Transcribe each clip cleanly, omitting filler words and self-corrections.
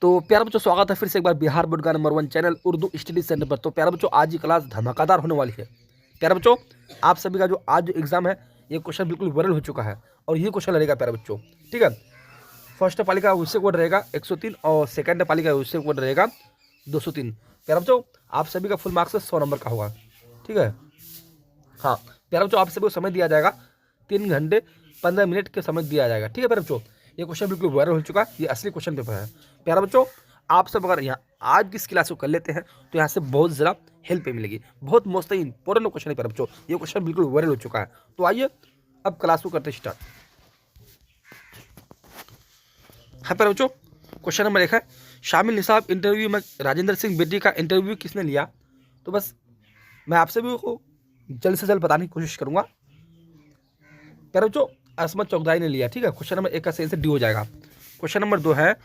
तो प्यारे बच्चों, स्वागत है फिर से एक बार बिहार बोर्ड का number 1 channel Urdu study centre पर। तो प्यारे बच्चों, आज की क्लास धमाकेदार होने वाली है। प्यारे बच्चों, आप सभी का जो आज एग्जाम है, ये क्वेश्चन बिल्कुल वायरल हो चुका है और ये क्वेश्चन रहेगा प्यारे बच्चों। ठीक है, फर्स्ट पाली का विषय कोड रहेगा 103 और सेकंड पाली का विषय कोड रहेगा 203। प्यारे बच्चों, आप सभी का फुल मार्क्स 100 नंबर का होगा। ठीक है, हाँ प्यारे बच्चों, आप सभी को समय दिया जाएगा 3 घंटे 15 मिनट के समय दिया जाएगा। ठीक है प्यारे बच्चों, ये क्वेश्चन बिल्कुल वायरल हो चुका है, ये असली क्वेश्चन पेपर है। प्यारे बच्चों, आप सब अगर यहाँ आज की इस क्लास को कर लेते हैं तो यहाँ से बहुत ज़्यादा हेल्प मिलेगी। बहुत मोस्ट इंपॉर्टेंट क्वेश्चन है प्यारे बच्चों, ये क्वेश्चन बिल्कुल वायरल हो चुका है। तो आइए अब क्लास को करते स्टार्ट। हाँ प्यारे बच्चों, क्वेश्चन नंबर 1 है, शामिल निसाब इंटरव्यू में राजेंद्र सिंह बेदी का इंटरव्यू किसने लिया? तो बस मैं आप सभी को जल्द से जल्द बताने की कोशिश करूंगा। प्यारे बच्चों, असमत चौधरी ने लिया। ठीक है, क्वेश्चन नंबर 1 का सही आंसर डी हो जाएगा। क्वेश्चन नंबर 2 है,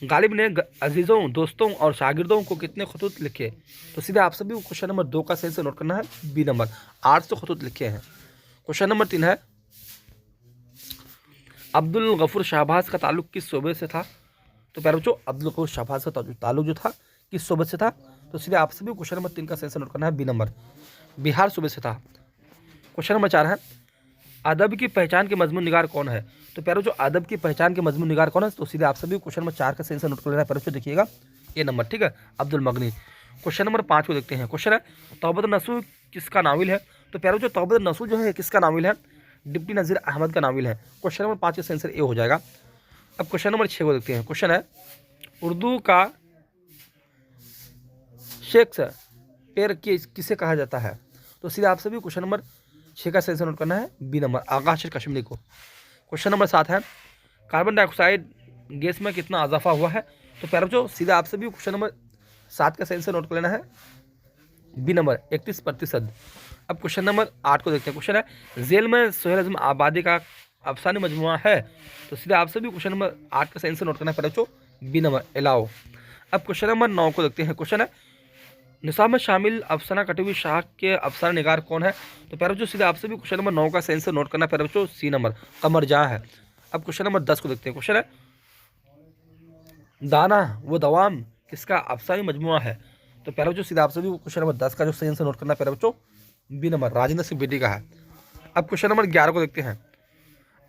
गालिब ने अजीज़ों, दोस्तों और शागिर्दों को कितने खतूत लिखे? तो सीधे आप सभी को क्वेश्चन नंबर 2 का सही आंसर नोट करना है, बी नंबर 800 खतूत लिखे हैं। क्वेश्चन नंबर 3 है, अब्दुल गफूर शाहबाज का ताल्लुक किस सूबे से था? तो प्यारे बच्चों, अब्दुल गफूर शाहबाज का ताल्लुक जो था किस सूबे से था? तो सीधे आप सभी क्वेश्चन नंबर 3 का सही आंसर नोट करना है, बी नंबर बिहार सूबे से था। क्वेश्चन नंबर 4 है, अदब की पहचान के मजमून निगार कौन है? तो प्यारे बच्चों, अदब की पहचान के मजमून निगार कौन है? तो सीधे आप सभी क्वेश्चन नंबर 4 का सही आंसर नोट कर लेना है प्यारे बच्चों, देखिएगा ए नंबर। ठीक है, अब्दुल मगनी। क्वेश्चन नंबर 5 को देखते हैं। क्वेश्चन है, तौबत नसूह किसका नाविल है? तो प्यारे बच्चों, तौबत नसूह जो है किसका नाविल है? डिप्टी नज़ीर अहमद का नाविल है। क्वेश्चन नंबर 5 का सही आंसर ए हो जाएगा। अब क्वेश्चन नंबर 6 को देखते हैं। क्वेश्चन है, उर्दू का शेक्सपियर किसे कहा जाता है? तो सीधे आप सभी क्वेश्चन नंबर 6 का सही आंसर नोट करना है, बी नंबर आगा शेर कश्मीरी को। क्वेश्चन नंबर 7 है, कार्बन डाइऑक्साइड गैस में कितना इजाफा हुआ है? तो प्यारे बच्चों, सीधा आप सभी क्वेश्चन नंबर 7 का सही आंसर नोट कर लेना है, बी नंबर 31%। अब क्वेश्चन नंबर 8 को देखते हैं। क्वेश्चन है, जेल में सोहेल आजम आबादी का अफसानी मजमुआ है? तो सीधा आप सभी क्वेश्चन नंबर 8 का सही आंसर नोट करना है प्यारे बच्चों, बी नंबर एलाओ। अब क्वेश्चन नंबर 9 को देखते हैं। क्वेश्चन है, निसाब में शामिल अफसाना कटी हुई शाख के अफसाना निगार कौन है? तो प्यारे बच्चों, सीधा आप सभी क्वेश्चन नंबर 9 का सही आंसर नोट करना प्यारे बच्चों, सी नंबर कमर जहाँ है। अब क्वेश्चन नंबर 10 को देखते हैं। क्वेश्चन है, दाना व दवाम किसका अफसानी मजमुआ है? तो प्यारे बच्चों, सीधा आप सभी क्वेश्चन नंबर 10 का जो सही आंसर नोट करना प्यारे बच्चों, बी नंबर राजेंद्र सिंह बेदी का है। अब क्वेश्चन नंबर 11 को देखते हैं।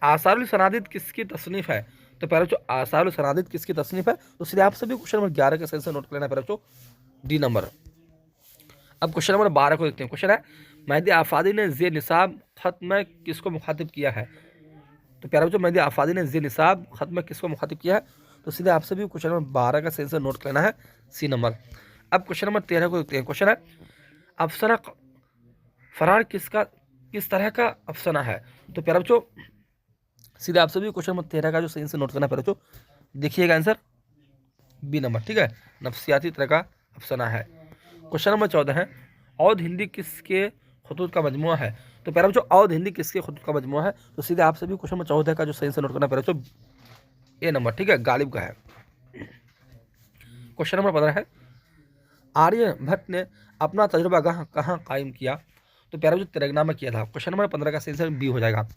आसारुल सनादिद किसकी तसनीफ है? तो प्यारे बच्चों, आसारुल सनादिद किसकी तसनीफ है? तो सीधे आप सभी क्वेश्चन नंबर 11 का सही आंसर नोट कर लेना प्यारे बच्चों, डी नंबर। अब क्वेश्चन नंबर 12 को देखते हैं। क्वेश्चन है, मेहदी आफादी ने जे निसाब खत में किसको मुखातिब किया है? तो प्यारे बच्चों, मेहदी आफादी ने जे निसाब खत में किसको मुखातिब किया है? तो सीधे आप सभी क्वेश्चन नंबर 12 का सही आंसर नोट कर लेना है, सी नंबर। अब क्वेश्चन नंबर 13 को देखते हैं। क्वेश्चन है, अफसना फरार किस तरह का अफसाना है? तो प्यारे बच्चों, सीधे आप सभी क्वेश्चन नंबर 13 का जो सही आंसर नोट करना है प्यारे बच्चों, देखिएगा आंसर, बी नंबर। ठीक है, नफ्सियाती तरह का अफसाना है। क्वेश्चन नंबर 14 है, औद हिंदी किसके खतूत का मजमुआ है? तो प्यारे बच्चों, औद हिंदी किसके खतूत का मजमुआ है? तो सीधे आप सभी क्वेश्चन नंबर 14 का जो सही आंसर नोट करना है प्यारे बच्चों, ए नंबर। ठीक है, गालिब का है। क्वेश्चन नंबर 15 है, आर्यभट्ट ने अपना तजुर्बा कहाँ कायम किया? तो प्यारे बच्चों, तेलंगाना में किया था। क्वेश्चन नंबर 15 का सही आंसर बी हो जाएगा।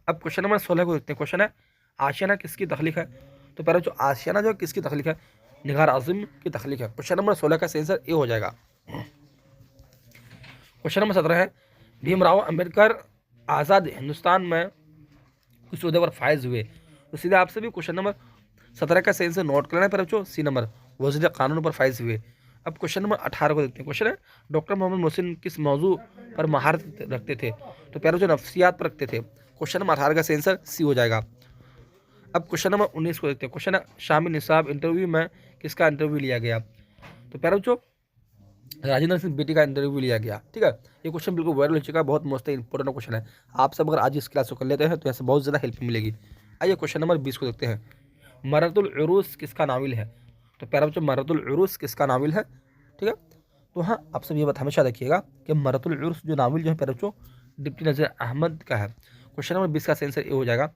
अब क्वेश्चन नंबर 16 को देखते हैं। क्वेश्चन है, आशियाना किसकी तख्लीक है? तो प्यारे बच्चों, आशियाना जो किसकी तख्लीक है? निगार आज़म की तख्लीक है। क्वेश्चन नंबर 16 का सही आंसर ए हो जाएगा। क्वेश्चन नंबर 17 है, भीमराव अंबेडकर आज़ाद हिंदुस्तान में किस ओहदे पर फायज हुए? तो सीधे आप सभी क्वेश्चन नंबर 17 का सही आंसर नोट करना है पर बच्चों, सी नंबर वज़ीर कानून पर फायज हुए। अब क्वेश्चन नंबर 18 को देखते हैं। क्वेश्चन है, डॉक्टर मोहम्मद मोहसिन किस मौजू पर महारत रखते थे? तो प्यारे बच्चों, नफ्सियात पर रखते थे। क्वेश्चन नंबर 18 का सही आंसर सी हो जाएगा। अब क्वेश्चन नंबर 19 को देखते हैं। क्वेश्चन है, शामिल निसाब इंटरव्यू में किसका इंटरव्यू लिया गया? तो प्यारे बच्चों, राजेंद्र सिंह बेटी का इंटरव्यू लिया गया। ठीक है, ये क्वेश्चन बिल्कुल वायरल हो चुका है, बहुत मोस्ट इंपॉर्टेंट क्वेश्चन है। आप सब अगर आज इस क्लास को कर लेते हैं तो ऐसे बहुत ज़्यादा हेल्प मिलेगी। आइए क्वेश्चन नंबर 20 को देखते हैं। मरतुल उरूस किसका नाविल है? तो प्यारे बच्चों, मरतुल उरूस किसका नाविल है? ठीक है, तो हाँ, आप सब ये बात हमेशा रखिएगा कि मरतुल उरूस जो नाविल जो है प्यारे बच्चों, डिप्टी नज़ीर अहमद का है। क्वेश्चन नंबर 20 का सही आंसर ये हो जाएगा।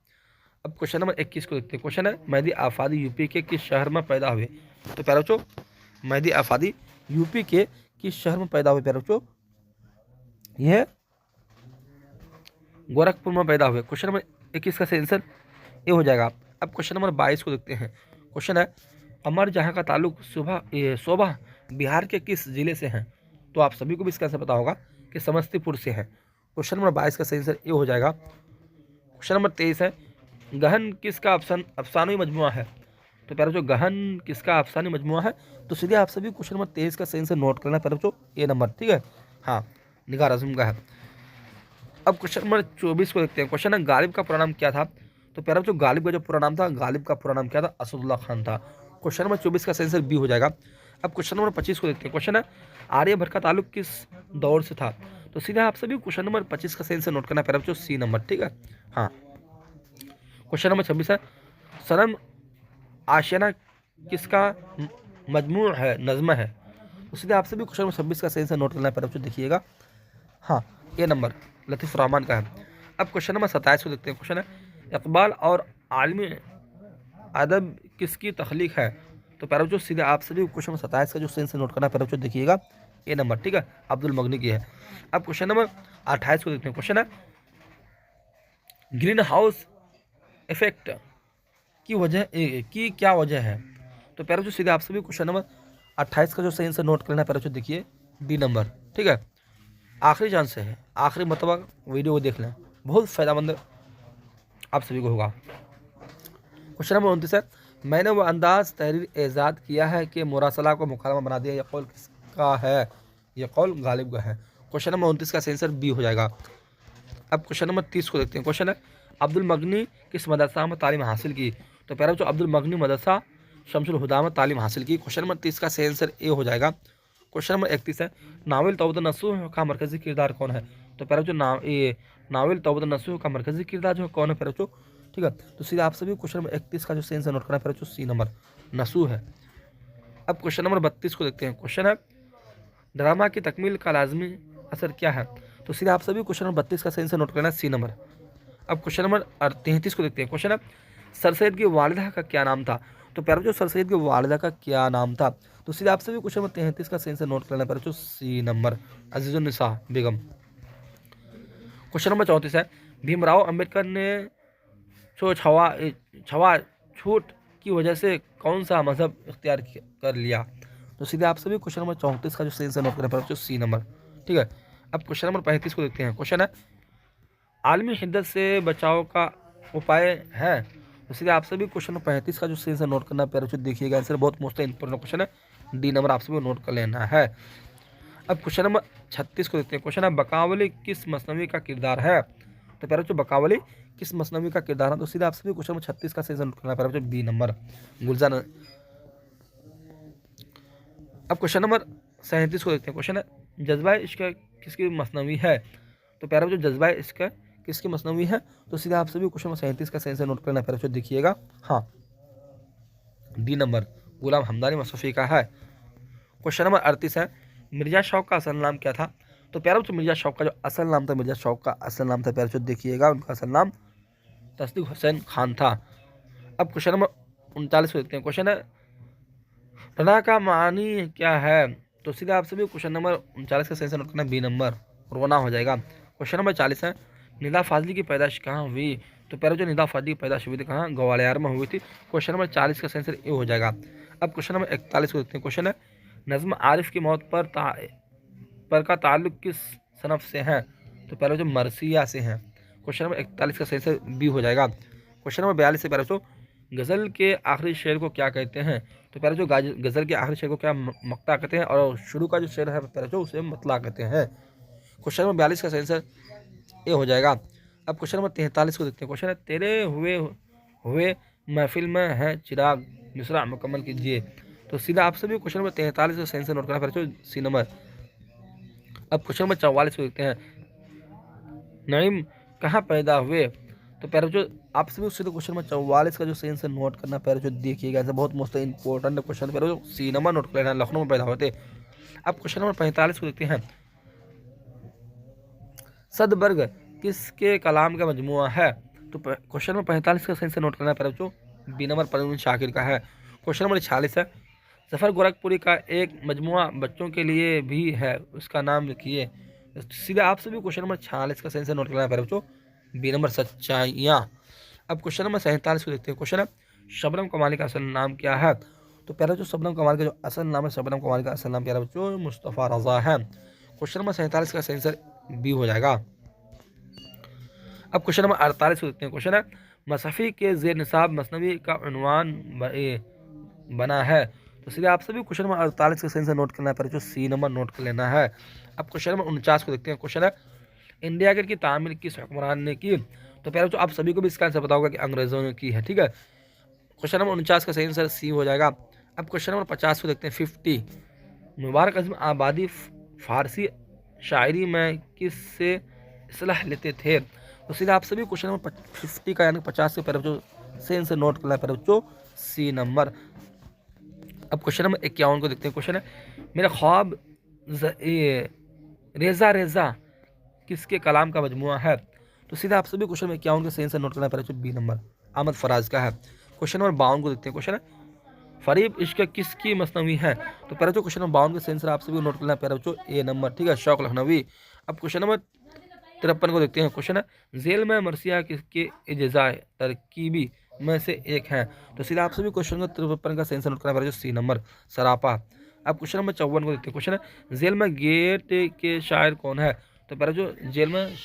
अब क्वेश्चन नंबर 21 को देखते हैं। क्वेश्चन है, मेहदी आफादी यूपी के किस शहर में पैदा हुए? तो प्यारे बच्चों, मेहदी आफादी यूपी के किस शहर में पैदा हुए? प्यारे बच्चों, यह गोरखपुर में पैदा हुए। क्वेश्चन नंबर 21 का सही आंसर ये हो जाएगा। अब क्वेश्चन नंबर 22 को देखते हैं। क्वेश्चन है, कमर जहाँ का ताल्लुक शोभा बिहार के किस जिले से हैं? तो आप सभी को भी इसका आंसर पता होगा कि समस्तीपुर से है। क्वेश्चन नंबर 22 का सही आंसर ये हो जाएगा। क्वेश्चन नंबर 23 है, गहन किसका अफसानवी मजमुआ है? तो प्यारे बच्चों गहन किसका अफसानी मजमुआ है? तो सीधे आप सभी क्वेश्चन नंबर 23 का सही आंसर नोट करना है प्यारे बच्चों, ए नंबर, ठीक है। हाँ, निगार आज़म का है। अब क्वेश्चन नंबर 24 को देखते हैं। क्वेश्चन है, गालिब का पूरा नाम क्या था? तो प्यारे बच्चों गालिब का जो पूरा नाम था, गालिब का पूरा नाम क्या था? असदुल्ला खान था। क्वेश्चन नंबर 24 का सही आंसर बी हो जाएगा। अब क्वेश्चन नंबर 25 को देखते हैं। क्वेश्चन है, आर्यभट्ट का ताल्लुक किस दौर से था? तो सीधा आप सभी क्वेश्चन नंबर 25 का सही आंसर नोट करना है प्यारे बच्चों, सी नंबर, ठीक है। हाँ, क्वेश्चन नंबर 26 है, सनम आशियाना किसका मजमू है, नज़्म है? तो सीधे आप सभी क्वेश्चन नंबर 26 का सही आंसर नोट करना है प्यारे बच्चों, देखिएगा। हाँ, ए नंबर लतीफ़ रहमान का है। अब क्वेश्चन नंबर 27 को देखते हैं। क्वेश्चन है, इकबाल और आलमी अदब किसकी तख्लीक है? तो प्यारे बच्चों सीधे आप सभी क्वेश्चन नंबर 27 का जो सही आंसर नोट करना है प्यारे बच्चों, देखिएगा, ए नंबर, ठीक है, अब्दुल मगनी की है। अब क्वेश्चन नंबर 28 को देखते हैं। क्वेश्चन है, ग्रीन हाउस इफेक्ट की क्या वजह है? तो प्यारे बच्चों सीधे आप सभी क्वेश्चन नंबर 28 का जो सही आंसर नोट करना है प्यारे बच्चों, देखिए, डी नंबर, ठीक है। आखिरी चांस है, आखिरी मतबा वीडियो को देख लें, बहुत फ़ायदेमंद आप सभी को होगा। क्वेश्चन नंबर 29 है, मैंने वो अंदाज तहरीर ईजाद किया है कि मुरासला को मुकालमा बना दिया, यह कौल किसका है? यह कौल गालिब का है। क्वेश्चन नंबर 29 का सही आंसर बी हो जाएगा। अब क्वेश्चन नंबर 30 को देखते हैं। क्वेश्चन है, अब्दुल मगनी किस मदरसा में तालीम हासिल की? तो प्यारे बच्चों अब्दुल मगनी मदरसा शमसुल हुदा में तालीम हासिल की। क्वेश्चन नंबर 30 का सही आंसर ए हो जाएगा। क्वेश्चन नंबर 31 है, नावल तौबत नसूह का मरकजी किरदार कौन है? तो प्यारे बच्चों नावल तौबत नसूह का मरकजी किरदार जो कौन है प्यारे बच्चों, ठीक है। तो सीधा आप सभी क्वेश्चन नंबर 31 का जो सही आंसर नोट करना है प्यारे बच्चों, सी नंबर नसूह है। अब क्वेश्चन नंबर 32 को देखते हैं। क्वेश्चन है, ड्रामा की तकमील का लाजमी असर क्या है? तो सीधा आप सभी क्वेश्चन नंबर 32 का सही आंसर नोट करना है, सी नंबर। अब क्वेश्चन नंबर 33 को देखते हैं। क्वेश्चन है, सर सैयद की वालिदा का क्या नाम था? तो प्यारे बच्चों सर सैयद की वालिदा का क्या नाम था? तो सीधा आप सभी क्वेश्चन नंबर 33 का सही आंसर नोट करना है प्यारे बच्चों, सी नंबर अजीजुन्निसा बेगम। क्वेश्चन नंबर 34 है, भीमराव अंबेडकर ने छवा छूट की वजह से कौन सा मजहब इख्तियार कर लिया? तो सीधे आप सभी क्वेश्चन नंबर 34 का जो सही आंसर नोट करना है बच्चों, सी नंबर, ठीक है। अब क्वेश्चन नंबर 35 को देखते हैं। क्वेश्चन है, आलमी हिद्दत से बचाव का उपाय है? तो सीधे आप सभी क्वेश्चन नंबर 35 का जो सही आंसर नोट करना है प्यारे बच्चों, देखिएगा, आंसर बहुत मोस्ट इंपॉर्टेंट क्वेश्चन है, डी नंबर आप सभी नोट कर लेना है। अब क्वेश्चन नंबर 36 को देखते हैं। क्वेश्चन है, बकावली किस मसनवी का किरदार है? तो प्यारे बच्चों बकावली किस मसनवी का किरदार है? तो सीधा आप सभी क्वेश्चन नंबर 36 का सही आंसर नोट करना है प्यारे बच्चों, बी नंबर गुलजार। अब क्वेश्चन नंबर 37 को देखते हैं। क्वेश्चन है, जज्बा इश्क किसकी मसनवी है? तो प्यारे बच्चों जज्बा इश्क किसकी मसनवी है? तो सीधा आप सभी क्वेश्चन नंबर 37 का सही आंसर नोट करना है प्यारे बच्चों, देखिएगा, हाँ, डी नंबर गुलाम हमदानी मसफ़ी का है। क्वेश्चन नंबर 38 है, मिर्जा शौक का असल नाम क्या था? तो प्यारे बच्चों मिर्जा शौक का जो असल नाम था, मिर्जा शौक का असल नाम था प्यारे बच्चों, देखिएगा, उनका असल नाम तस्दीक हुसैन खान था। अब क्वेश्चन नंबर 39 को देखते हैं। क्वेश्चन है, रना का मानी क्या है? तो सीधा आप सभी क्वेश्चन नंबर 39 का सही आंसर नोट करना, बी नंबर रोना हो जाएगा। क्वेश्चन नंबर 40 है, निदा फाजली की पैदाइश कहाँ हुई? तो प्यारे जो निदा फाजली की पैदाइश हुई थी कहाँ? ग्वालियर में हुई थी। क्वेश्चन नंबर 40 का सही आंसर ए हो जाएगा। अब क्वेश्चन नंबर 41 को देखते हैं। क्वेश्चन है, नज़्म आरिफ की मौत पर का ताल्लुक किस सनफ से है? तो प्यारे जो मरसिया से हैं। क्वेश्चन नंबर 41 का सही आंसर बी हो जाएगा। क्वेश्चन नंबर 42 से प्यारे जो गज़ल के आखिरी शेर को क्या कहते हैं? तो प्यारे जो गज़ल के आखिरी शेर को क्या मक्ता कहते हैं, और शुरू का जो शेर है प्यारे जो उसे मतला कहते हैं। क्वेश्चन नंबर 42 का सही आंसर ए हो जाएगा। अब क्वेश्चन नंबर 43 को देखते हैं। क्वेश्चन है, तेरे हुए महफिल में है चिराग मिसरा मुकम्मल कीजिए। तो सीधा आप सभी क्वेश्चन नंबर 43 का सही आंसर नोट करना प्यारे जो, सी नंबर। अब क्वेश्चन नंबर 44 को देखते हैं। नईम कहाँ पैदा हुए? तो प्यारे जो आप सभी उससे तो क्वेश्चन नंबर 44 का जो सही आंसर नोट करना प्यारे जो, देखिएगा, ऐसा बहुत मोस्ट इंपॉर्टेंट क्वेश्चन प्यारे जो, सी नंबर नोट कर लेना, लखनऊ में पैदा होते। अब क्वेश्चन नंबर 45 को देखते हैं। सदबर्ग किसके कलाम का मजमुआ है? तो क्वेश्चन नंबर 45 का सही आंसर नोट करना प्यारे जो, बी नंबर परवीन शाकिर का है। क्वेश्चन नंबर 46 है, जफर गोरखपुरी का एक मजमुआ बच्चों के लिए भी है, उसका नाम लिखिए। सीधे आप सभी क्वेश्चन नंबर 46 का सही आंसर नोट करना है प्यारे बच्चों, बी नंबर सच्चाइयाँ। अब क्वेश्चन नंबर 47 को देखते हैं। क्वेश्चन है, शबनम कमाली का असल नाम क्या है? तो पहला जो शबनम कमाल का जो असल नाम है, शबनम कमाल का असल नाम प्यारा बच्चों मुस्तफ़ा रज़ा है। क्वेश्चन नंबर 47 का सही आंसर बी हो जाएगा। अब क्वेश्चन नंबर 48 को देखते हैं। क्वेश्चन है मसफ़ी के ज़ेर निसाब मसनवी का उन्वान बना है। तो सीधे आप सभी क्वेश्चन नंबर 48 का सही आंसर नोट करना है, पहले जो सी नंबर नोट कर लेना है। अब क्वेश्चन नंबर 49 को देखते हैं। क्वेश्चन है इंडिया गेट की तामीर किस हुक्मरान ने की। तो पहले जो आप सभी को भी इसका आंसर पता होगा कि अंग्रेजों ने की है, ठीक है। क्वेश्चन नंबर 49 का सही आंसर सी हो जाएगा। अब क्वेश्चन नंबर 50 को देखते हैं। 50 मुबारक आजम आबादी फारसी शायरी में किस से इसलाह लेते थे। तो सीधा आप सभी क्वेश्चन नंबर 50 का यानी 50 से पहले बच्चों सही आंसर नोट करना है, पहले बच्चों सी नंबर। अब क्वेश्चन नंबर 51 को देखते हैं। क्वेश्चन है मेरा ख्वाब रेजा रेजा किसके कलाम का मजमुआ है। तो सीधा आप सभी क्वेश्चन में 51 का सही आंसर नोट करना है, पहले बी नंबर अहमद फराज का है। क्वेश्चन नंबर 52 को देखते हैं। क्वेश्चन है फरीब इश्क किसकी मसनवी है। तो पहले जो क्वेश्चन नंबर 52 का सही आंसर आप सभी नोट करना है, पहले बच्चों ए नंबर, ठीक है, शौक लखनवी। अब क्वेश्चन नंबर 53 को देखते हैं। क्वेश्चन है जेल में मरसिया किसके इजाज़ा तरकीबी में से एक है। तो सीधा आप सभी क्वेश्चन का 53 का सही आंसर नोट करना है, पहले जो सी नंबर सरापा। अब क्वेश्चन नंबर 54 को देखते हैं। क्वेश्चन है जेल में गेट के शायर कौन है। तो पहले जो जेल में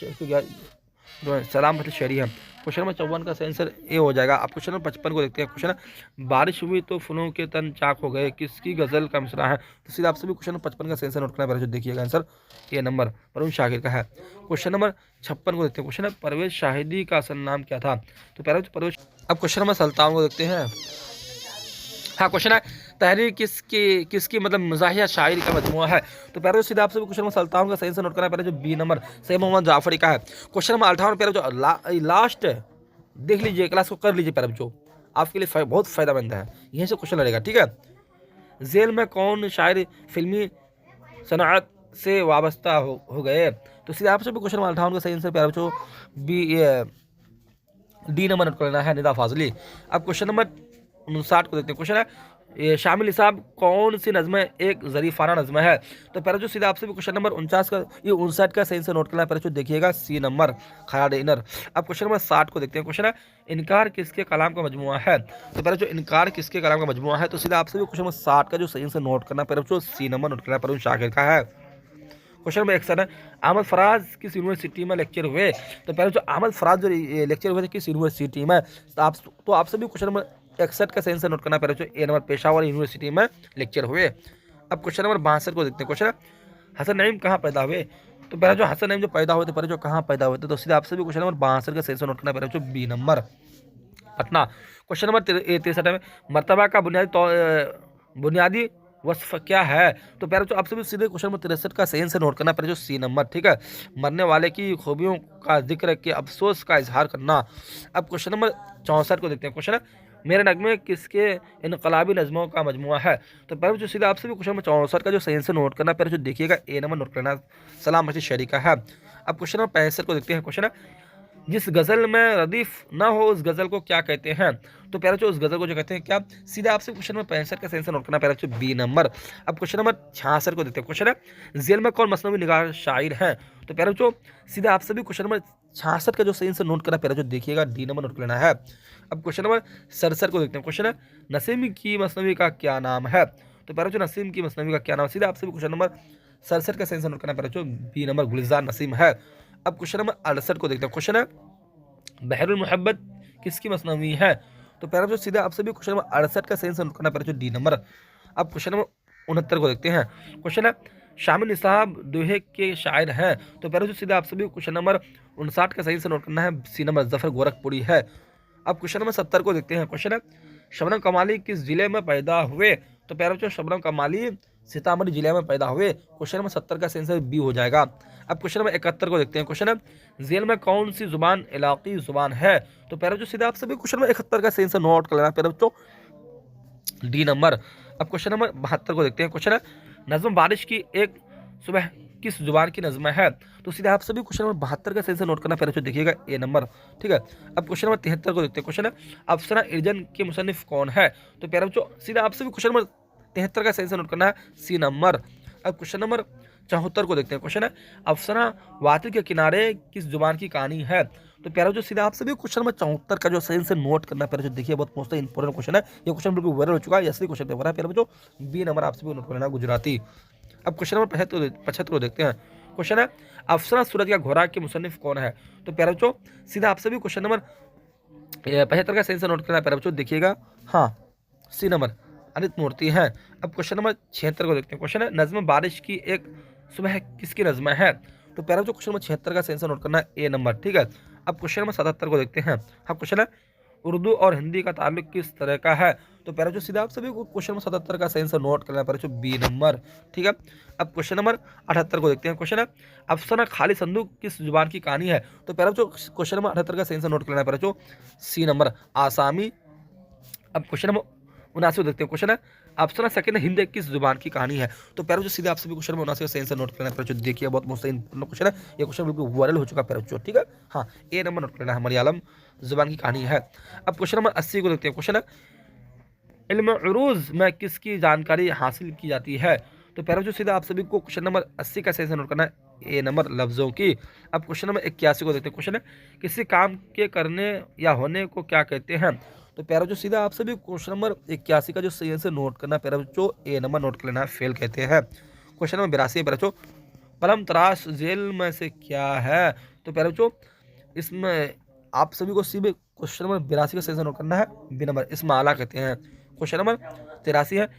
जो है सलाम मतलब शेरी है। क्वेश्चन नंबर 54 का सही आंसर ए हो जाएगा। अब क्वेश्चन नंबर 55 को देखते हैं। क्वेश्चन है बारिश हुई तो फूलों के तन चाक हो गए किसकी गजल का मिसरा है। तो सीधा आप सभी क्वेश्चन नंबर 55 का सही आंसर नोट करना है, पहले जो देखिएगा answer A number Parveen Shakir का है। क्वेश्चन नंबर 56 को देखते हैं। क्वेश्चन है परवेज शाहिदी का असल नाम क्या था। तो पहले तो परवेज। अब क्वेश्चन नंबर 57 को देखते हैं। हाँ, क्वेश्चन है तहरीर किसकी मतलब मज़ाहिया शायरी का मजमुआ है। तो पहले सीधा आपसे क्वेश्चन नंबर 57 का सही आंसर नोट करना है, पहले जो बी नंबर सैयद मोहम्मद जाफरी का है। क्वेश्चन नंबर 58 पहले जो लास्ट देख लीजिए, क्लास को कर लीजिए पहले जो आपके लिए बहुत फायदेमंद है, यहीं से क्वेश्चन लड़ेगा, ठीक है। जेल में कौन शायर फिल्मी सनात से वाबस्ता हो गए। तो सीधा आपसे भी क्वेश्चन नंबर 58 का सही आंसर पहले जो बी डी नंबर नोट करना है, निदा फाजली। अब क्वेश्चन नंबर 59 को देखते हैं। क्वेश्चन है ये शामिल निसाब कौन सी नज़म एक ज़रीफ़ाना नज़म है। तो पहले जो सीधा आपसे भी क्वेश्चन नंबर 49 का ये 59 का सही से नोट करना है, पहले जो देखिएगा सी नंबर खयाल इनर। अब क्वेश्चन नंबर 60 को देखते हैं। क्वेश्चन है इनकार किसके कलाम का मजमुआ है। तो पहले जो इनकार किसके कलाम का मजमुआ है। तो सीधा आपसे भी क्वेश्चन नंबर 60 का जो सही से नोट करना है, पहले जो सी नंबर नोट करना है, परवीन शाकिर का है। क्वेश्चन नंबर 61 है अहमद फराज किस यूनिवर्सिटी में लेक्चर हुए। तो पहले जो अहमद फराज जो लेक्चर हुए थे किस यूनिवर्सिटी में। तो आप सभी क्वेश्चन नंबर 61 का सही आंसर नोट करना, पहले जो ए नंबर पेशावर यूनिवर्सिटी में लेक्चर हुए। अब क्वेश्चन नंबर 62 को देखते हैं। क्वेश्चन हसन नईम कहाँ पैदा हुए। तो पहले जो हसन नईम जो पैदा हुए थे, पहले जो कहाँ पैदा हुए थे। तो सीधा आप सभी क्वेश्चन नंबर 62 का सही आंसर नोट करना, पहले जो बी नंबर पटना। क्वेश्चन नंबर 63 में मर्तबा का बुनियादी वस्फ क्या है। तो पहले जो आप सभी सीधे क्वेश्चन नंबर 63 का सही आंसर नोट करना, पहले जो सी नंबर, ठीक है, मरने वाले की खूबियों का जिक्र के अफसोस का इजहार करना। अब क्वेश्चन नंबर 64 को देखते हैं। क्वेश्चन है मेरे नगमे किसके इनकलाबी नज़मों का मजमुआ है। तो पहले जो सीधा आपसे भी क्वेश्चन नंबर 64 का जो सही आंसर नोट करना, पहले जो देखिएगा ए नंबर नोट करना, सलाम मस्जिद शरी का है। अब क्वेश्चन नंबर 65 को देखते हैं। क्वेश्चन है जिस गज़ल में रदीफ ना हो उस गज़ल को क्या कहते हैं। तो पहले जो उस गज़ल को जो कहते हैं क्या। सीधा आपसे क्वेश्चन नंबर 65 का सही आंसर नोट करना, पहले जो बी नंबर। अब क्वेश्चन नंबर 66 को देखते हैं। क्वेश्चन है जेल में कौन मसनवी निगार शायर हैं। तो पहले जो सीधा आप सभी क्वेश्चन नंबर 66 का जो सही आंसर नोट करना, पहले जो देखिएगा डी नंबर नोट करना है। अब क्वेश्चन नंबर 67 को देखते हैं। क्वेश्चन है नसीम की मसनवी का क्या नाम है। तो पहले जो नसीम की मसनवी का क्या नाम है। सीधा आपसे क्वेश्चन नंबर 67 का सही आंसर नोट करना, पहले जो बी नंबर गुलजार नसीम है। अब क्वेश्चन नंबर 68 को देखते हैं। क्वेश्चन है बहरुल मोहब्बत किसकी मसनवी है। तो पहले जो सीधा आपसे भी क्वेश्चन नंबर 68 का सही आंसर नोट करना, पहले जो डी नंबर। अब क्वेश्चन नंबर 69 को देखते हैं। क्वेश्चन है शामिल निसाब दोहे के शायर हैं। तो पहले जो सीधा आप सभी क्वेश्चन नंबर 59 का सही से नोट करना है, सी नंबर जफर गोरखपुरी है। अब क्वेश्चन नंबर 70 को देखते हैं। क्वेश्चन है शबनम कमाली किस जिले में पैदा हुए। तो पहले जो शबनम कमाली सीतामढ़ी जिले में पैदा हुए। क्वेश्चन नंबर 70 का सही आंसर बी हो जाएगा। अब क्वेश्चन नंबर 71 को देखते हैं। क्वेश्चन है जेल में कौन सी जुबान इलाकी जुबान है। तो पहले जो सीधा आप सभी क्वेश्चन नंबर 71 का सही आंसर नोट कर लेना, पहले बच्चों डी नंबर। अब क्वेश्चन नंबर 72 को देखते हैं। क्वेश्चन है नज़्म बारिश की एक सुबह किस जुबान की नज़्म है। तो सीधे आप सभी क्वेश्चन नंबर 72 का सही से नोट करना, पहले जो देखिएगा ए नंबर, ठीक है। अब क्वेश्चन नंबर 73 को देखते हैं। क्वेश्चन है अफसरा इर्जन के मुसन्निफ कौन है। तो पहले जो सीधा आप सभी क्वेश्चन नंबर 73 का सही से नोट करना है, सी नंबर। अब क्वेश्चन नंबर 74 को देखते हैं। क्वेश्चन है अफसरा वातिल के किनारे किस जुबान की कहानी है। तो प्यारा जो सीधा आप सभी क्वेश्चन नंबर 74 का जो सही से नोट करना प्यारा जो देखिए बहुत मोस्ट इंपॉर्टेंट क्वेश्चन है। ये क्वेश्चन बिल्कुल वायरल हो चुका है, असली क्वेश्चन पेपर है प्यारा जो बी नंबर आप सभी को नोट करना गुजराती। अब क्वेश्चन नंबर 75 देखते हैं। क्वेश्चन है अफसरा सूरज का घोड़ा के मुसन्निफ कौन है। तो प्यारा बच्चों सीधा आप सभी क्वेश्चन नंबर 75 का सही से नोट करना है प्यारा बच्चों, देखिएगा हाँ सी नंबर अनित मूर्ति है। अब क्वेश्चन नंबर 76 को देखते हैं। क्वेश्चन है नज्म बारिश की एक सुबह किसकी नज्म है। तो प्यारा बच्चों क्वेश्चन नंबर 76 का सही से नोट करना है ए नंबर, ठीक है। अब क्वेश्चन नंबर 77 को देखते हैं। हाँ क्वेश्चन है उर्दू और हिंदी का ताल्लुक किस तरह का है। तो प्यारा जो सीधा आप सभी को क्वेश्चन नंबर 77 का सही से नोट करना है प्यारा बी नंबर, ठीक है। अब क्वेश्चन नंबर 78 को देखते हैं। क्वेश्चन है अफसाना खाली संदूक किस जुबान की कहानी है। तो प्यारा जो क्वेश्चन नंबर 78 का सही से नोट करना है प्यारा सी नंबर आसामी। अब क्वेश्चन नंबर 79 देखते हैं। क्वेश्चन है अफसाना सेकंड हिंद किस जुबान की कहानी है। तो प्यारा जो सीधे आप सभी क्वेश्चन नंबर 79 का सही से नोट करना है प्यारा देखिए बहुत मोस्ट इंपॉर्टेंट क्वेश्चन है। ये क्वेश्चन बिल्कुल वायरल हो चुका है प्यारा, ठीक है। हाँ ए नंबर नोट करना है, मलयालम जुबान की कहानी है। अब क्वेश्चन नंबर 80 को देखते हैं। क्वेश्चन है इल्म उरूज में किसकी जानकारी हासिल की जाती है। तो प्यारा जो सीधा आप सभी को क्वेश्चन नंबर 80 का सही से नोट करना है ए नंबर लफ्जों की। अब क्वेश्चन नंबर 81 को देखते हैं। क्वेश्चन है किसी काम के करने या होने को क्या कहते हैं। तो प्यारा जो सीधा आप सभी क्वेश्चन नंबर 81 का जो सही से नोट करना है प्यारा बच्चों ए नंबर नोट कर लेना है, फेल कहते हैं। क्वेश्चन नंबर 82 प्यारा बच्चों कलम तराश जेल में से क्या है। तो प्यारा बच्चों इसमें आप सभी को सीधे क्वेश्चन नंबर 82 का सही से नोट करना है बी नंबर, इसमें आला कहते हैं। क्वेश्चन नंबर 83 है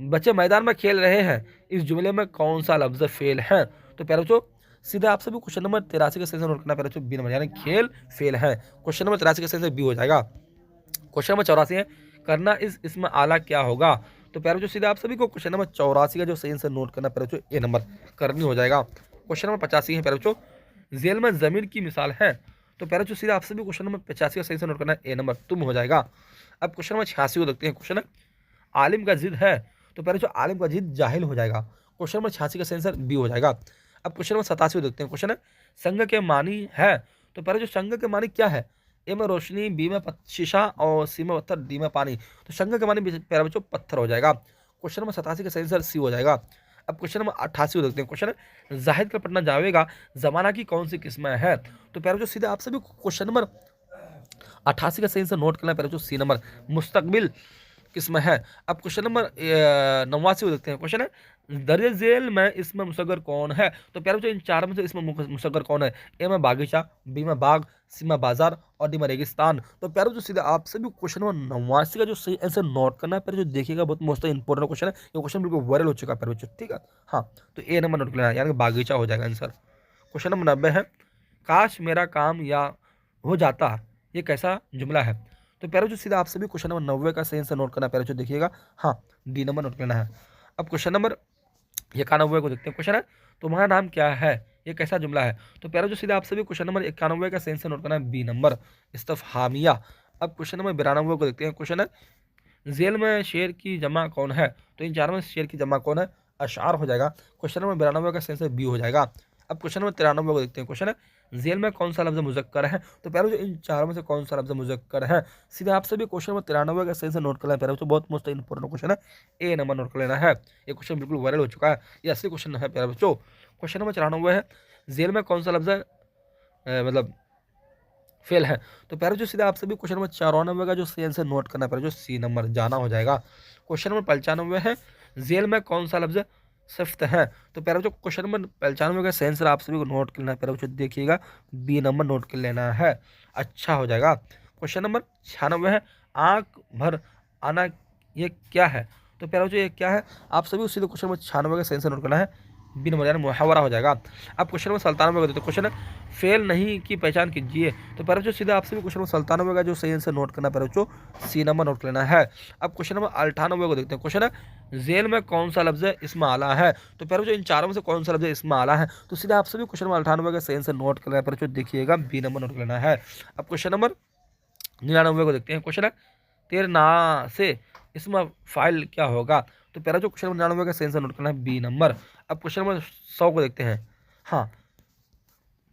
बच्चे मैदान में खेल रहे हैं, इस जुमले में कौन सा लफ्ज फेल है। तो प्यारा बच्चों सीधा आप सभी क्वेश्चन नंबर 83 का सही से नोट करना प्यारा बच्चों बी नंबर, यानी खेल फेल है। क्वेश्चन नंबर 83 का सही से बी हो जाएगा। क्वेश्चन नंबर 84 है करना इसमें आला क्या होगा। तो प्यारा जो सीधा आप सभी को क्वेश्चन नंबर 84 का जो सही से नोट करना प्यारा बच्चों ए नंबर करनी हो जाएगा। क्वेश्चन नंबर 85 है प्यारा बच्चों जेल में जमीन की मिसाल है। तो प्यारा जो सीधा आप सभी क्वेश्चन नंबर 85 का सही से नोट करना है ए नंबर तुम हो जाएगा। अब क्वेश्चन नंबर 86 को देखते हैं। क्वेश्चन है आलिम का जिद है। तो प्यारा जो आलिम का जिद जाहिल हो जाएगा। क्वेश्चन नंबर 86 का सही आंसर बी हो जाएगा। अब क्वेश्चन नंबर 87 को देखते हैं। क्वेश्चन है संग के मानी है। तो प्यारा जो संग के मानी क्या है, ए में रोशनी, बी में शीशा और सी में पत्थर, डी में पानी। तो संग के मानी प्यारा बच्चों पत्थर हो जाएगा। क्वेश्चन नंबर 87 का सही आंसर सी हो जाएगा। अब क्वेश्चन नंबर 88 को देखते हैं। क्वेश्चन है जाहिद का पटना जावेगा जमाना की कौन सी किस्म है। तो प्यारा जो सीधे आप सभी क्वेश्चन नंबर 88 का सही आंसर नोट करना प्यारा जो सी नंबर मुस्तकबिल किस्म है। अब क्वेश्चन नंबर 89 को देखते हैं। क्वेश्चन है दरिया जेल में इसमें मुसगर कौन है। तो प्यारे बच्चों इन चार में से इसमें मुसगर कौन है, ए में बागीचा, बी में बाग, सी में बाजार और डी में रेगिस्तान। तो प्यारे बच्चों सीधा आप सभी क्वेश्चन नंबर 89 का जो सही आंसर नोट करना है प्यारे जो देखिएगा बहुत मोस्ट इंपॉर्टेंट क्वेश्चन है। ये क्वेश्चन बिल्कुल वायरल हो चुका है प्यारे बच्चों, ठीक है। हाँ तो ए नंबर नोट कर लेना है, यानी बागीचा हो जाएगा आंसर। क्वेश्चन नंबर 90 है काश मेरा काम या हो जाता, ये कैसा जुमला है। तो प्यारे जो सीधा आप सभी क्वेश्चन नंबर 90 का सही आंसर नोट करना है प्यारे जो देखिएगा हाँ डी नंबर नोट करना है। अब क्वेश्चन नंबर 91 को देखते हैं। क्वेश्चन है तुम्हारा नाम क्या है, ये कैसा जुमला है। तो प्यारे जो सीधा आप सभी क्वेश्चन नंबर 91 का सही आंसर नोट करना है बी नंबर इस्तफहामिया। अब क्वेश्चन नंबर 92 को देखते हैं। क्वेश्चन है जेल में शेर की जमा कौन है। तो इन चारों में शेर की जमा कौन है, अशार हो जाएगा। क्वेश्चन नंबर 92 का सही आंसर बी हो जाएगा। अब क्वेश्चन नंबर 93 को देखते हैं। क्वेश्चन है जेल में कौन सा लफ्ज मुजक्कर है। तो प्यारे जो इन चारों में से कौन सा लफ्ज मुजक्कर है। सीधे आप सभी क्वेश्चन नंबर 93 का सही से नोट करना है प्यारे, तो बहुत मोस्ट इंपॉर्टेंट क्वेश्चन है, ए नंबर नोट कर लेना है। ये क्वेश्चन बिल्कुल वायरल हो चुका है, ये असली क्वेश्चन है प्यारे बच्चों। क्वेश्चन नंबर 94 है जेल में कौन सा लफ्ज मतलब फेल है। तो प्यारे जो सीधा आप सभी क्वेश्चन नंबर 94 का जो सही आंसर नोट करना है प्यारे जो सी नंबर जाना हो जाएगा। क्वेश्चन नंबर 95 है जेल में कौन सा लफ्ज सख्त है। तो प्यारे जो क्वेश्चन नंबर 95 का सही आंसर आप सभी को नोट करना है प्यारे बच्चों देखिएगा बी नंबर नोट कर लेना है, अच्छा हो जाएगा। क्वेश्चन नंबर 96 है आंख भर आना ये क्या है। तो प्यारे बच्चों ये क्या है, आप सभी उसी क्वेश्चन नंबर 96 का सही आंसर नोट करना है बी नंबर यानी मुहावरा हो जाएगा। अब क्वेश्चन नंबर 97 का देते हैं। क्वेश्चन है फेल नहीं की पहचान कीजिए। तो प्यारे बच्चों सीधा आप सभी क्वेश्चन नंबर 97 का जो सही आंसर नोट करना है प्यारे बच्चों सी नंबर नोट कर लेना है। अब क्वेश्चन नंबर 98 को देखते हैं। क्वेश्चन है जेल में कौन सा लफ्ज इसमें आला है। तो प्यारे बच्चों इन चारों में से कौन सा लफ्ज इसमें आला है। तो सीधा आप सभी क्वेश्चन नंबर 98 का सही आंसर नोट करना है प्यारे बच्चों देखिएगा बी नंबर नोट कर लेना है। अब क्वेश्चन नंबर 99 को देखते हैं। क्वेश्चन है तेरे ना से इसमें फाइल क्या होगा। तो पहला जो क्वेश्चन नंबर 99 का सही आंसर नोट करना है बी नंबर। अब क्वेश्चन नंबर 100 को देखते हैं। हाँ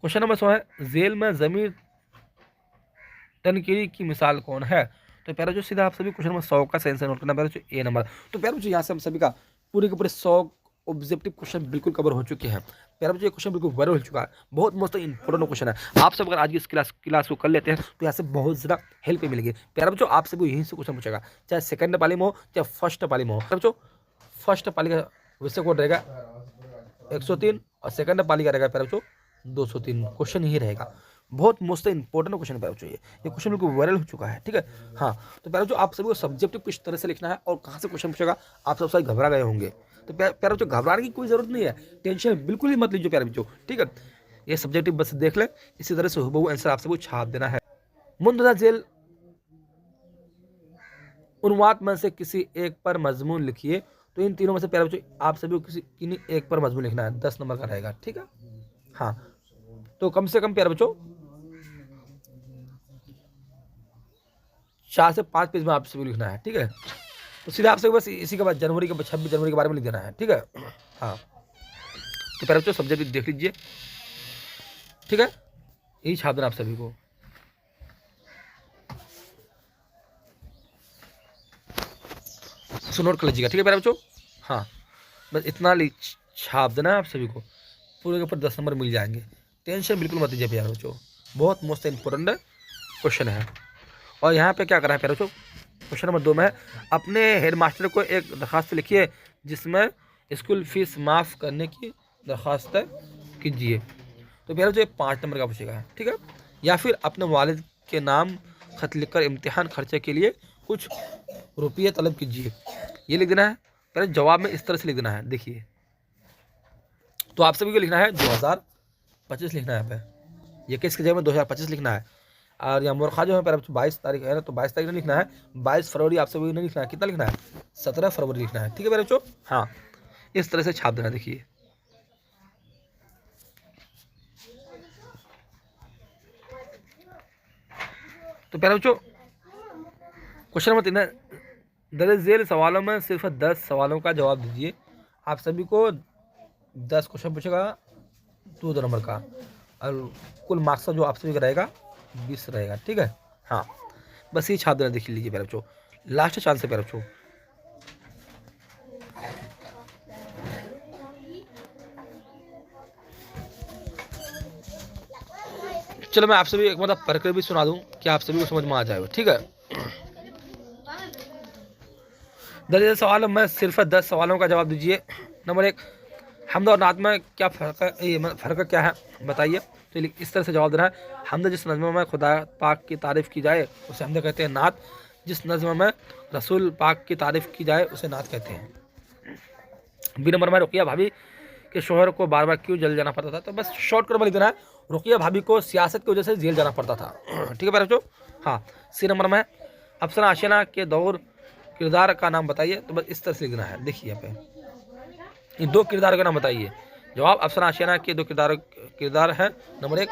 क्वेश्चन नंबर 100 है जेल में जमीर तनकीरी की मिसाल कौन है। तो पहला जो सीधा आप सभी क्वेश्चन नंबर 100 का सही आंसर नोट करना पहला जो ए नंबर। तो पहला जो यहाँ से हम सभी का पूरे के पूरे 100 ऑब्जेक्टिव क्वेश्चन बिल्कुल कवर हो चुके हैं। प्यारे बच्चों ये क्वेश्चन बिल्कुल वायरल हो चुका है, बहुत मस्त इंपॉर्टेंट क्वेश्चन है। आप सब अगर आज की इस क्लास को कर लेते हैं तो यहाँ से बहुत ज़्यादा हेल्प मिलेगी। प्यारे बच्चों आपसे भी यहीं से क्वेश्चन पूछेगा, चाहे सेकंड पाली में हो चाहे फर्स्ट पाली में हो। प्यारे बच्चों फर्स्ट पाली का विषय कोड रहेगा 103 और सेकंड पाली का रहेगा प्यारे बच्चों 203। क्वेश्चन ही रहेगा, बहुत मोस्ट इंपॉर्टेंट क्वेश्चन प्यारे बच्चों ये क्वेश्चन बिल्कुल वायरल हो चुका है, ठीक है। हाँ तो प्यारे बच्चों आप सभी को सब्जेक्टिव किस तरह से लिखना है और कहाँ से क्वेश्चन पूछेगा आप सब सारे घबरा गए होंगे। तो प्यारे बच्चों घबराने की कोई जरूरत नहीं है, टेंशन बिल्कुल ही मत लीजिए प्यारे बच्चों, ठीक है। ये सब्जेक्टिव बस देख ले, इसी तरह से हुबहू आंसर आप सबको छाप देना है। मुंदरजा जेल उन्वाद में से किसी एक पर मजमून लिखिए। तो इन तीनों में से प्यारे बच्चों आप सभी को किसी किन्हीं एक पर मजमून लिखना है, 10 नंबर का रहेगा, ठीक है। हाँ तो कम से कम प्यारे बच्चों 4 से 5 पेज में आप सभी लिखना है, ठीक है। तो सीधा आपसे बस इसी के बाद 26 जनवरी के बारे में लिख देना है, ठीक है। हाँ तो प्यारे बच्चों सब्जेक्ट देख लीजिए, ठीक है, यही छाप देना आप सभी को। सो नोट कर लीजिएगा, ठीक है प्यारे बच्चों। हाँ बस इतना छाप देना आप सभी को, पूरे के ऊपर 10 नंबर मिल जाएंगे, टेंशन बिल्कुल मत लीजिए प्यारे बच्चों, बहुत मोस्ट इंपॉर्टेंट क्वेश्चन है। और यहाँ पे क्या करा है प्यारे बच्चों, क्वेश्चन नंबर 2 में है अपने हेडमास्टर को एक दरखास्त लिखिए जिसमें स्कूल फीस माफ़ करने की दरखास्त कीजिए। तो प्यारे बच्चों 5 नंबर का पूछेगा, ठीक है। या फिर अपने वालिद के नाम खत लिखकर इम्तिहान खर्चे के लिए कुछ रुपये तलब कीजिए, ये लिख देना है। पहले जवाब में इस तरह से लिख देना है, देखिए। तो आप सभी को लिखना है 2025 लिखना है, यहाँ पे ये किसके जगह में 2025 लिखना है। और यहाँ मोरखा जो है पहले 22 तारीख है ना, तो 22 तारीख नहीं लिखना है, 22 फरवरी आप सभी को नहीं लिखना है, कितना लिखना है 17 फरवरी लिखना है, ठीक है प्यारे बच्चों। हाँ इस तरह से छाप देना, देखिए। तो प्यारे बच्चों क्वेश्चन नंबर 3 है दर्ज झेल सवालों में सिर्फ 10 सवालों का जवाब दीजिए। आप सभी को 10 क्वेश्चन पूछेगा 2 नंबर का, और कुल मार्क्स जो आप सभी का रहेगा 20 रहेगा, ठीक है। हाँ बस ये छाप देना, देख लीजिए प्यारे बच्चों, लास्ट चांस है प्यारे बच्चों। चलो मैं आप सभी एक मतलब पढ़ कर भी सुना दूं कि आप सभी को समझ में आ जाए, ठीक है। दर्ज सवालों में सिर्फ 10 सवालों का जवाब दीजिए। नंबर 1 हमद और नात में क्या फ़र्क है, ये फ़र्क क्या है बताइए। तो इस तरह से जवाब देना है, हमद जिस नज़्म में खुदा पाक की तारीफ़ की जाए उसे हमद कहते हैं, नात जिस नज़्म में रसूल पाक की तारीफ़ की जाए उसे नात कहते हैं। बी नंबर में रुकिया भाभी के शोहर को बार बार क्यों जेल जाना पड़ता था। तो बस शॉर्टकट में लिख देना है, रुकिया भाभी को सियासत की वजह से जेल जाना पड़ता था, ठीक है प्यारे बच्चों। हाँ सी नंबर में अफसर आशियाना के दौर किरदार का नाम बताइए। तो बस इस तरह से लिख देना है, देखिए यहाँ पे इन 2 किरदार का नाम बताइए। जवाब अफसर आशियाना के 2 किरदार हैं, नंबर 1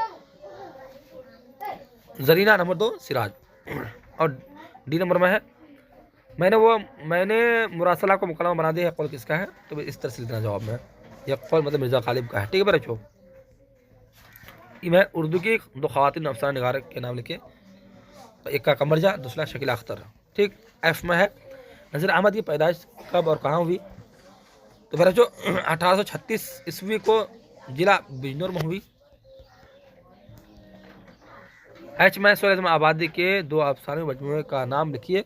जरीना, नंबर 2 सिराज। और डी नंबर में है मैंने मुरासला को मुकलमा बना दिया, कौल किसका है। तो इस तरह से लिखना जवाब में, यह कौल मतलब मिर्ज़ा गालिब का है, ठीक है मेरे बच्चों। मैं उर्दू की 2 ख़वातीन अफसाना निगार के नाम लिखे, एक का कमरजा, दूसरा शकीला अख्तर, ठीक। एफ में है नज़ीर अहमद की पैदाइश कब और कहाँ हुई। तो मेरा जो 1836 ईस्वी को जिला बिजनौर में हुई। एच में सोलह में आबादी के 2 अफसाने मजमूए का नाम लिखिए,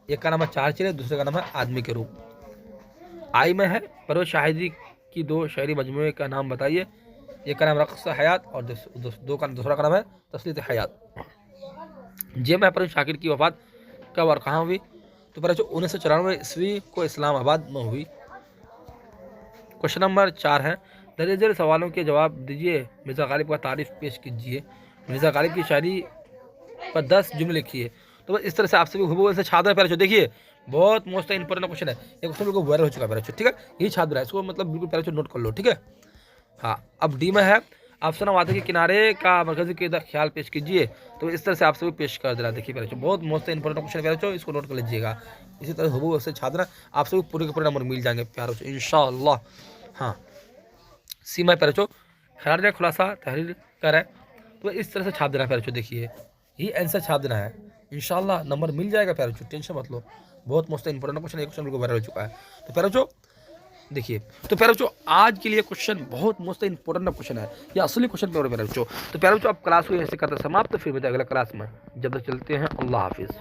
एक का नाम है 4 चेहरे, दूसरे का नाम है आदमी के रूप। आई में है परवेज शाहिदी की 2 शायरी मजमूए का नाम बताइए, एक का नाम रक़्स हयात और दूसरा का नाम है तस्लीत हयात। जे में परवेज शाकिर की वफ़ात कब और कहाँ हुई। तो मेरा जो 1994 ईस्वी को इस्लामाबाद में हुई। क्वेश्चन नंबर 4 है दर्ज झेल सवालों के जवाब दीजिए, मिर्ज़ा गालिब का तारीफ़ पेश कीजिए। मिर्ज़ा गालिब की शायरी पर 10 जुमले लिखिए। तो बस इस तरह से आप सभी हुबहू से छात्र प्यारे, देखिए बहुत मोस्ट इंपॉर्टेंट क्वेश्चन है, ये क्वेश्चन बिल्कुल वायरल हो चुका है प्यारे, ठीक है। यही छात्र है, इसको मतलब बिल्कुल प्यारे नोट कर लो, ठीक है। हाँ अब डी में है अफसाना वादे के किनारे का मरकज़ी किरदार ख्याल पेश कीजिए। तो इस तरह से आप सभी पेश कर देना, देखिए प्यारे, बहुत मोस्ट इंपॉर्टेंट क्वेश्चन प्यारे, इसको नोट कर लीजिएगा। इसी तरह हुबहू से छात्र आप सभी पूरे के पूरे नंबर मिल जाएंगे प्यारे इंशाअल्लाह। हाँ सीमा प्यारे खराज खुलासा तहरीर करें। तो इस तरह से छाप देना प्यारे, देखिए यही आंसर छाप देना है, इंशाल्लाह नंबर मिल जाएगा प्यारे, टेंशन मत लो। बहुत मोस्ट इंपॉर्टेंट क्वेश्चन, एक क्वेश्चन बिल्कुल वायरल हो चुका है। तो प्यारे देखिए। तो प्यारे बच्चों आज के लिए क्वेश्चन बहुत मोस्ट इंपॉर्टेंट क्वेश्चन है, ये असली क्वेश्चन प्यारे बच्चों। तो प्यारे बच्चों आप क्लास को ऐसे करते समाप्त, फिर मिलते हैं अगला क्लास में। जब तक चलते हैं, अल्लाह हाफिज़।